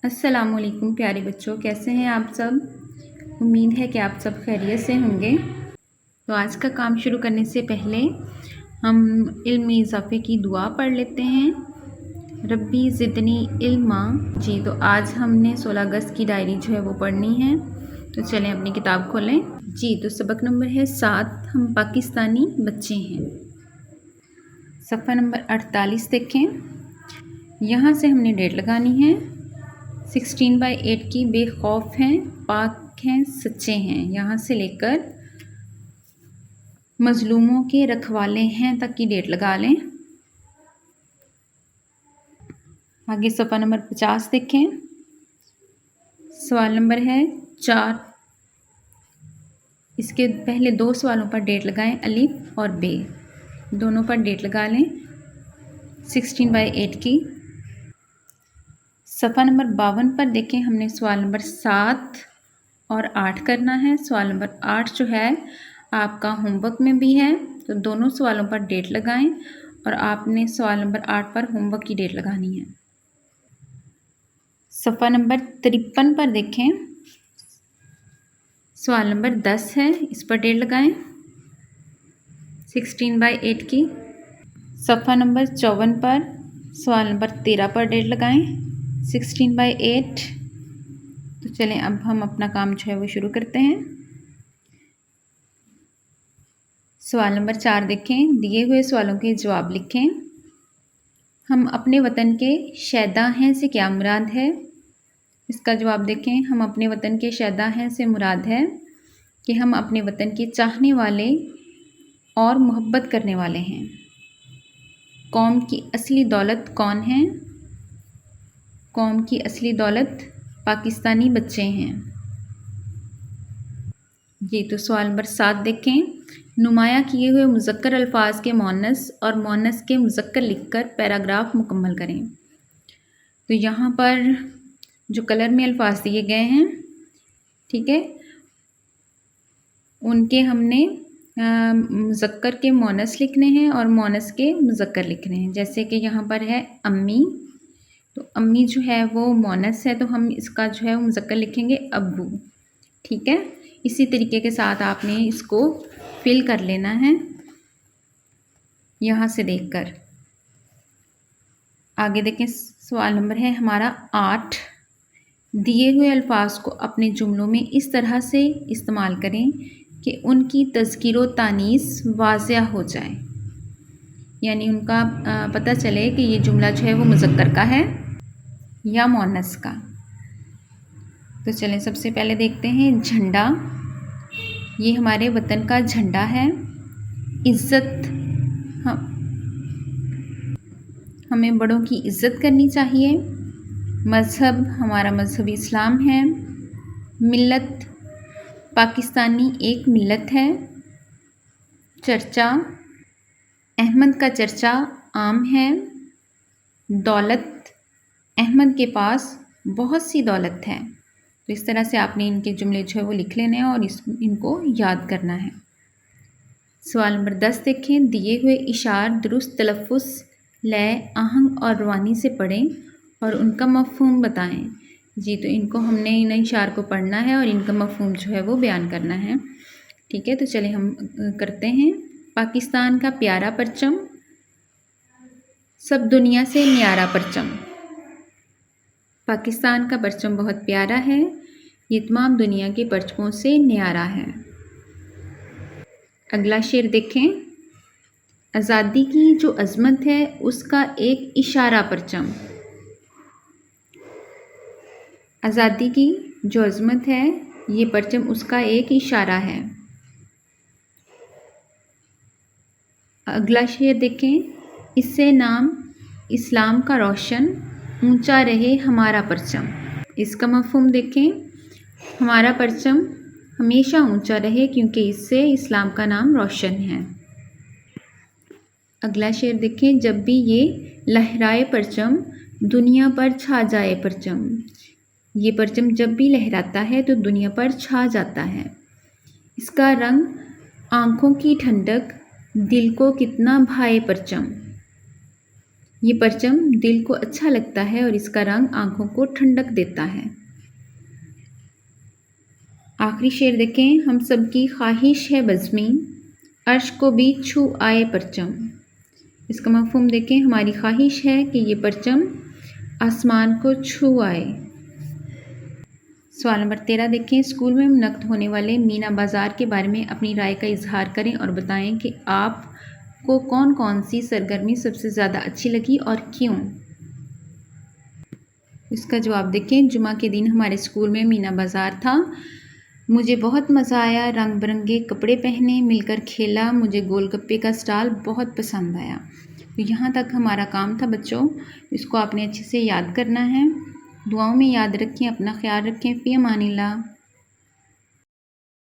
अस्सलामुअलैकुम प्यारे बच्चों, कैसे हैं आप सब। उम्मीद है कि आप सब खैरियत से होंगे। तो आज का काम शुरू करने से पहले हम इल्म में इजाफ़े की दुआ पढ़ लेते हैं। रब्बी ज़िदनी इल्मा। जी, तो आज हमने 16 अगस्त की डायरी जो है वो पढ़नी है। तो चलें अपनी किताब खोलें। जी, तो सबक नंबर है 7। हम पाकिस्तानी बच्चे हैं। सफ़ा नंबर 48 देखें। यहाँ से हमने डेट लगानी है। 16/8 की बेखौफ हैं, पाक हैं, सच्चे हैं, यहाँ से लेकर मजलूमों के रखवाले हैं तक की डेट लगा लें। आगे सफ़ा नंबर 50 देखें। सवाल नंबर है 4। इसके पहले 2 सवालों पर डेट लगाएं, अलिफ और बे दोनों पर डेट लगा लें 16/8 की। सफ़ा नंबर 52 पर देखें, हमने सवाल नंबर 7 और 8 करना है। सवाल नंबर 8 जो है आपका होमवर्क में भी है, तो दोनों सवालों पर डेट लगाएं और आपने सवाल नंबर 8 पर होमवर्क की डेट लगानी है। सफ़ा नंबर 53 पर देखें, सवाल नंबर 10 है, इस पर डेट लगाएं 16/8 की। सफ़ा नंबर 54 पर सवाल नंबर 13 पर डेट लगाएं 16/8। तो चलें अब हम अपना काम जो है वो शुरू करते हैं। सवाल नंबर 4 देखें। दिए हुए सवालों के जवाब लिखें। हम अपने वतन के शैदा हैं से क्या मुराद है। इसका जवाब देखें। हम अपने वतन के शैदा हैं से मुराद है कि हम अपने वतन के चाहने वाले और मोहब्बत करने वाले हैं। कौम की असली दौलत कौन है। कौम की असली दौलत पाकिस्तानी बच्चे हैं। जी, तो सवाल नंबर 7 देखें। नुमाया किए हुए मुज़क्कर अल्फाज के मुअन्नस और मुअन्नस के मुज़क्कर लिखकर पैराग्राफ मुकम्मल करें। तो यहाँ पर जो कलर में अल्फाज दिए गए हैं, ठीक है, उनके हमने मुज़क्कर के मुअन्नस लिखने हैं और मुअन्नस के मुज़क्कर लिखने हैं। जैसे कि यहाँ पर है अम्मी, तो अम्मी जो है वो मुअन्नस है, तो हम इसका जो है वो मुज़क्कर लिखेंगे अब्बू। ठीक है, इसी तरीके के साथ आपने इसको फिल कर लेना है यहाँ से देखकर। आगे देखें, सवाल नंबर है हमारा 8। दिए हुए अल्फाज को अपने जुमलों में इस तरह से इस्तेमाल करें कि उनकी तज़कीर तानीस वाज़िया हो जाए, यानी उनका पता चले कि ये जुमला जो है वो मुज़क्कर का है या मुअन्नस का। तो चलें सबसे पहले देखते हैं झंडा। ये हमारे वतन का झंडा है। इज़्ज़त, हमें बड़ों की इज़्ज़त करनी चाहिए। मज़हब, हमारा मज़हब इस्लाम है। मिल्लत, पाकिस्तानी एक मिल्लत है। चर्चा, अहमद का चर्चा आम है। दौलत, अहमद के पास बहुत सी दौलत है। तो इस तरह से आपने इनके जुमले जो है वो लिख लेने हैं और इनको याद करना है। सवाल नंबर 10 देखें। दिए हुए इशार दुरुस्त तलफ़्फ़ुज़, लय, आहंग और रवानी से पढ़ें और उनका मफ़हूम बताएं। जी, तो इनको हमने इन इशार को पढ़ना है और इनका मफ़हूम जो है वो बयान करना है। ठीक है, तो चलिए हम करते हैं। पाकिस्तान का प्यारा परचम, सब दुनिया से न्यारा परचम। पाकिस्तान का परचम बहुत प्यारा है, ये तमाम दुनिया के परचमों से न्यारा है। अगला शेर देखें। आज़ादी की जो अज़मत है उसका एक इशारा परचम। आज़ादी की जो अज़मत है ये परचम उसका एक इशारा है। अगला शेर देखें। इससे नाम इस्लाम का रोशन, ऊंचा रहे हमारा परचम। इसका मफ़हूम देखें। हमारा परचम हमेशा ऊंचा रहे क्योंकि इससे इस्लाम का नाम रोशन है। अगला शेर देखें। जब भी ये लहराए परचम, दुनिया पर छा जाए परचम। ये परचम जब भी लहराता है तो दुनिया पर छा जाता है। इसका रंग आँखों की ठंडक, दिल को कितना भाए परचम। ये परचम दिल को अच्छा लगता है और इसका रंग आँखों को ठंडक देता है। आखिरी शेर देखें, हम सबकी ख्वाहिश है बज़्मी, अर्श को भी छू आए परचम। इसका मफ़हूम देखें, हमारी ख्वाहिश है कि ये परचम आसमान को छू आए। सवाल नंबर 13 देखें, स्कूल में मुनक्कद होने वाले मीना बाज़ार के बारे में अपनी राय का इजहार करें और बताएं कि आपको कौन कौन सी सरगर्मी सबसे ज़्यादा अच्छी लगी और क्यों। इसका जवाब देखें, जुमा के दिन हमारे स्कूल में मीना बाज़ार था। मुझे बहुत मज़ा आया, रंग बिरंगे कपड़े पहने, मिलकर खेला, मुझे गोलगप्पे का स्टॉल बहुत पसंद आया। तो यहाँ तक हमारा काम था बच्चों, इसको आपने अच्छे से याद करना है। दुआओं में याद रखें, अपना ख्याल रखें। फ़ी अमानिल्लाह।